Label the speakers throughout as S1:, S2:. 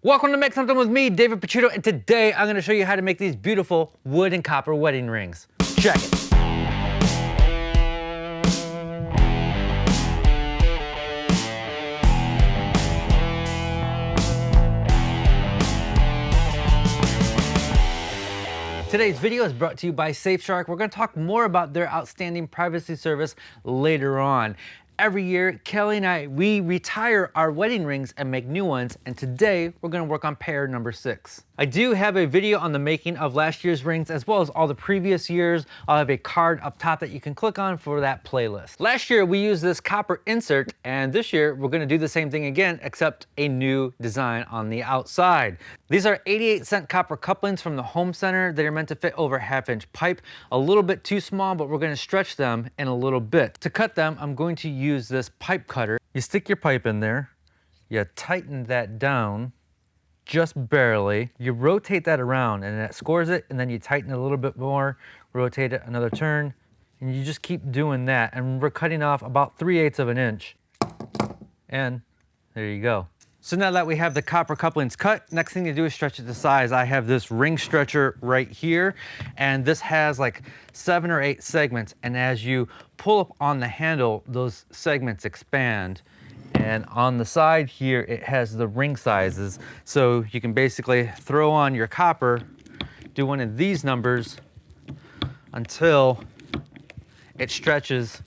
S1: Welcome to Make Something with me, David Picciuto, and today I'm going to show you how to make these beautiful wood and copper wedding rings. Check it. Today's video is brought to you by Surfshark. We're going to talk more about their outstanding privacy service later on. Every year, Kelly and I, we retire our wedding rings and make new ones, and today we're gonna work on pair number 6. I do have a video on the making of last year's rings as well as all the previous years. I'll have a card up top that you can click on for that playlist. Last year we used this copper insert, and this year we're gonna do the same thing again, except a new design on the outside. These are 88-cent copper couplings from the home center that are meant to fit over a 1/2-inch pipe. A little bit too small, but we're gonna stretch them in a little bit. To cut them, I'm going to use this pipe cutter. You stick your pipe in there, you tighten that down just barely. You rotate that around and that scores it, and then you tighten it a little bit more, rotate it another turn, and you just keep doing that. And we're cutting off about 3/8 of an inch. And there you go. So now that we have the copper couplings cut, next thing to do is stretch it to size. I have this ring stretcher right here, and this has like 7 or 8 segments. And as you pull up on the handle, those segments expand. And on the side here, it has the ring sizes. So you can basically throw on your copper, do one of these numbers until it stretches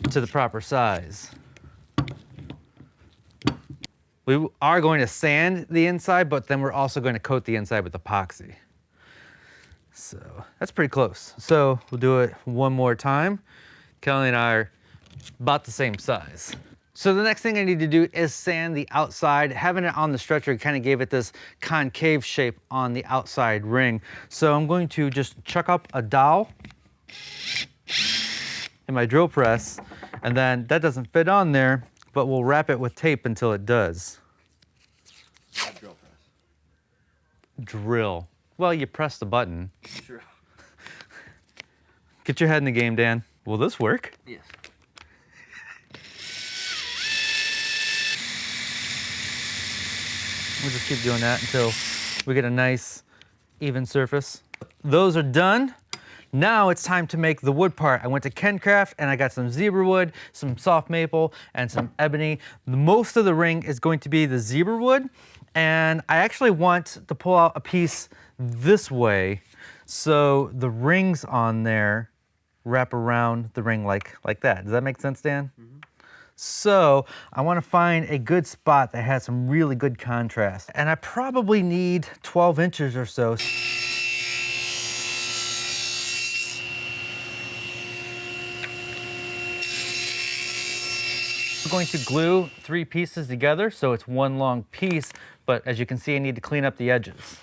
S1: to the proper size. We are going to sand the inside, but then we're also going to coat the inside with epoxy. So that's pretty close. So we'll do it one more time. Kelly and I are about the same size. So the next thing I need to do is sand the outside. Having it on the stretcher kind of gave it this concave shape on the outside ring. So I'm going to just chuck up a dowel in my drill press, and then that doesn't fit on there, but we'll wrap it with tape until it does.
S2: Drill press.
S1: Drill. Well, you press the button.
S2: Sure.
S1: Get your head in the game, Dan. Will this work?
S2: Yes.
S1: We'll just keep doing that until we get a nice, even surface. Those are done. Now it's time to make the wood part. I went to Kencraft and I got some zebra wood, some soft maple, and some ebony. Most of the ring is going to be the zebra wood, and I actually want to pull out a piece this way so the rings on there wrap around the ring like that. Does that make sense, Dan? Mm-hmm. So I want to find a good spot that has some really good contrast, and I probably need 12 inches or so. I'm going to glue 3 pieces together so it's one long piece, but as you can see, I need to clean up the edges.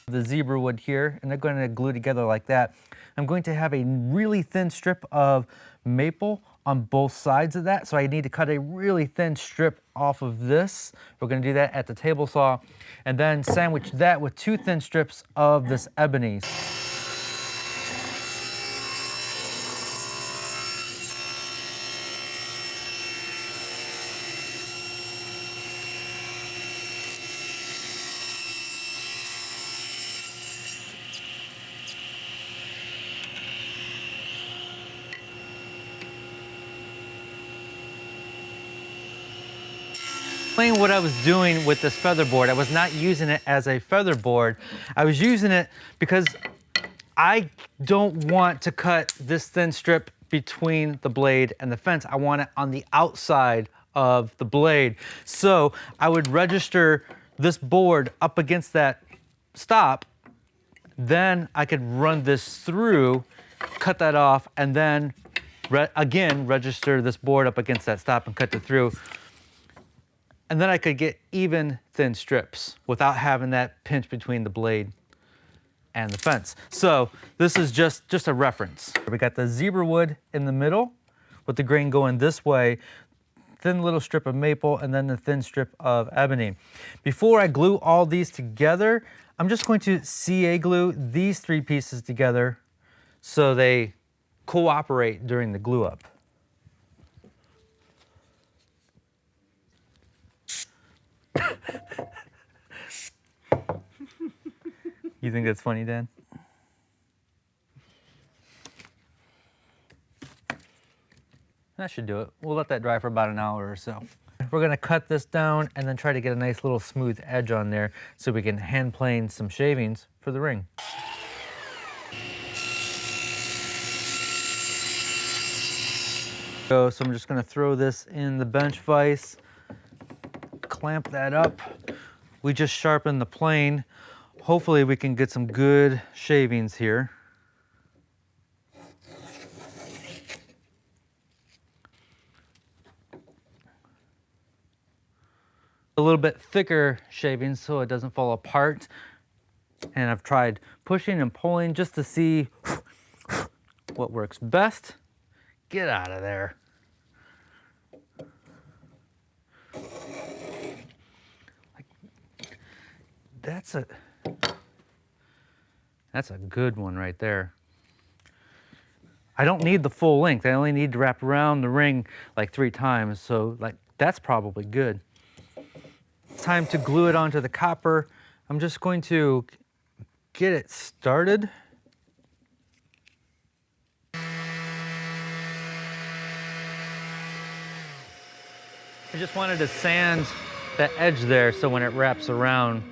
S1: The zebra wood here, and they're going to glue together like that. I'm going to have a really thin strip of maple on both sides of that, so I need to cut a really thin strip off of this. We're going to do that at the table saw, and then sandwich that with 2 thin strips of this ebony. Explain what I was doing with this feather board. I was not using it as a feather board. I was using it because I don't want to cut this thin strip between the blade and the fence. I want it on the outside of the blade. So I would register this board up against that stop. Then I could run this through, cut that off, and then again register this board up against that stop and cut it through. And then I could get even thin strips without having that pinch between the blade and the fence. So this is just a reference. We got the zebra wood in the middle with the grain going this way, thin little strip of maple, and then the thin strip of ebony. Before I glue all these together, I'm just going to CA glue these 3 pieces together so they cooperate during the glue up. You think that's funny, Dan? That should do it. We'll let that dry for about an hour or so. We're gonna cut this down and then try to get a nice little smooth edge on there so we can hand plane some shavings for the ring. So I'm just gonna throw this in the bench vise, clamp that up. We just sharpened the plane. Hopefully we can get some good shavings here. A little bit thicker shavings so it doesn't fall apart. And I've tried pushing and pulling just to see what works best. Get out of there. That's a good one right there. I don't need the full length. I only need to wrap around the ring like 3 times. So like that's probably good. It's time to glue it onto the copper. I'm just going to get it started. I just wanted to sand that edge there so when it wraps around,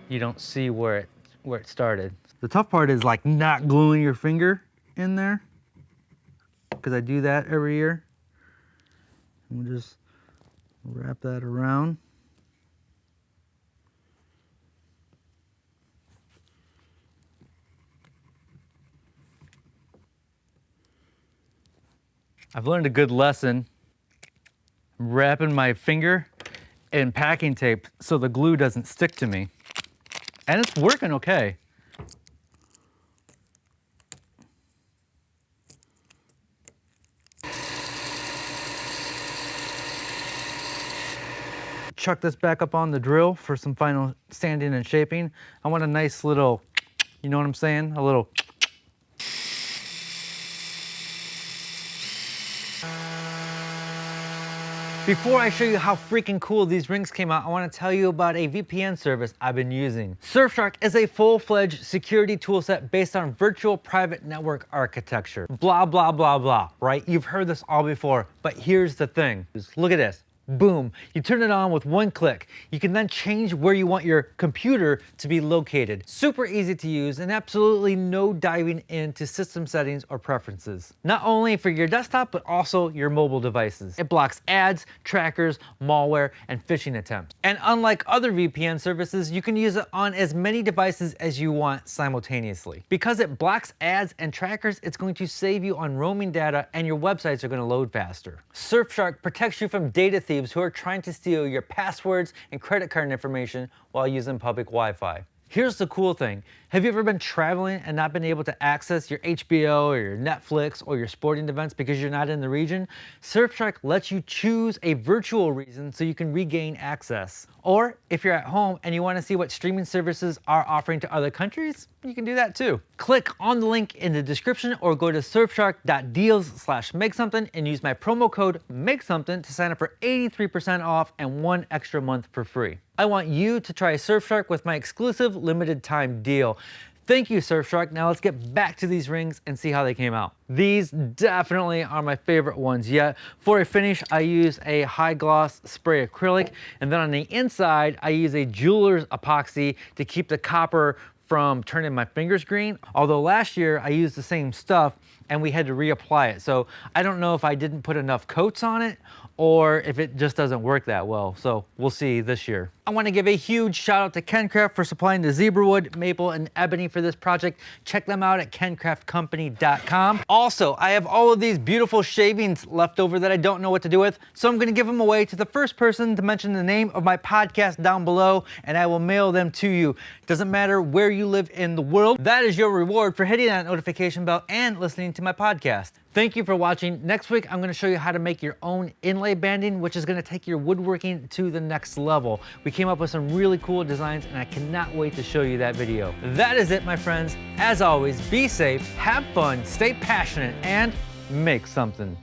S1: you don't see where it started. The tough part is like not gluing your finger in there, because I do that every year. We'll just wrap that around. I've learned a good lesson. I'm wrapping my finger in packing tape so the glue doesn't stick to me. And it's working okay. Chuck this back up on the drill for some final sanding and shaping. I want a nice little, you know what I'm saying? A little. Before I show you how freaking cool these rings came out, I want to tell you about a VPN service I've been using. Surfshark is a full-fledged security toolset based on virtual private network architecture. Blah, blah, blah, blah, right? You've heard this all before, but here's the thing. Just look at this. Boom, you turn it on with one click. You can then change where you want your computer to be located. Super easy to use and absolutely no diving into system settings or preferences. Not only for your desktop, but also your mobile devices. It blocks ads, trackers, malware, and phishing attempts. And unlike other VPN services, you can use it on as many devices as you want simultaneously. Because it blocks ads and trackers, it's going to save you on roaming data and your websites are going to load faster. Surfshark protects you from data thieves who are trying to steal your passwords and credit card information while using public Wi-Fi. Here's the cool thing. Have you ever been traveling and not been able to access your HBO or your Netflix or your sporting events because you're not in the region? Surfshark lets you choose a virtual region so you can regain access. Or if you're at home and you want to see what streaming services are offering to other countries, you can do that too. Click on the link in the description or go to surfshark.deals/makesomething and use my promo code MAKESOMETHING to sign up for 83% off and 1 extra month for free. I want you to try Surfshark with my exclusive limited time deal. Thank you, Surfshark. Now let's get back to these rings and see how they came out. These definitely are my favorite ones yet. For a finish, I use a high gloss spray acrylic, and then on the inside, I use a jeweler's epoxy to keep the copper from turning my fingers green. Although last year I used the same stuff and we had to reapply it. So I don't know if I didn't put enough coats on it or if it just doesn't work that well. So we'll see this year. I want to give a huge shout out to Kencraft for supplying the zebra wood, maple, and ebony for this project. Check them out at kencraftcompany.com. Also, I have all of these beautiful shavings left over that I don't know what to do with, so I'm going to give them away to the first person to mention the name of my podcast down below, and I will mail them to you. Doesn't matter where you live in the world. That is your reward for hitting that notification bell and listening to my podcast. Thank you for watching. Next week, I'm gonna show you how to make your own inlay banding, which is gonna take your woodworking to the next level. We came up with some really cool designs and I cannot wait to show you that video. That is it, my friends. As always, be safe, have fun, stay passionate, and make something.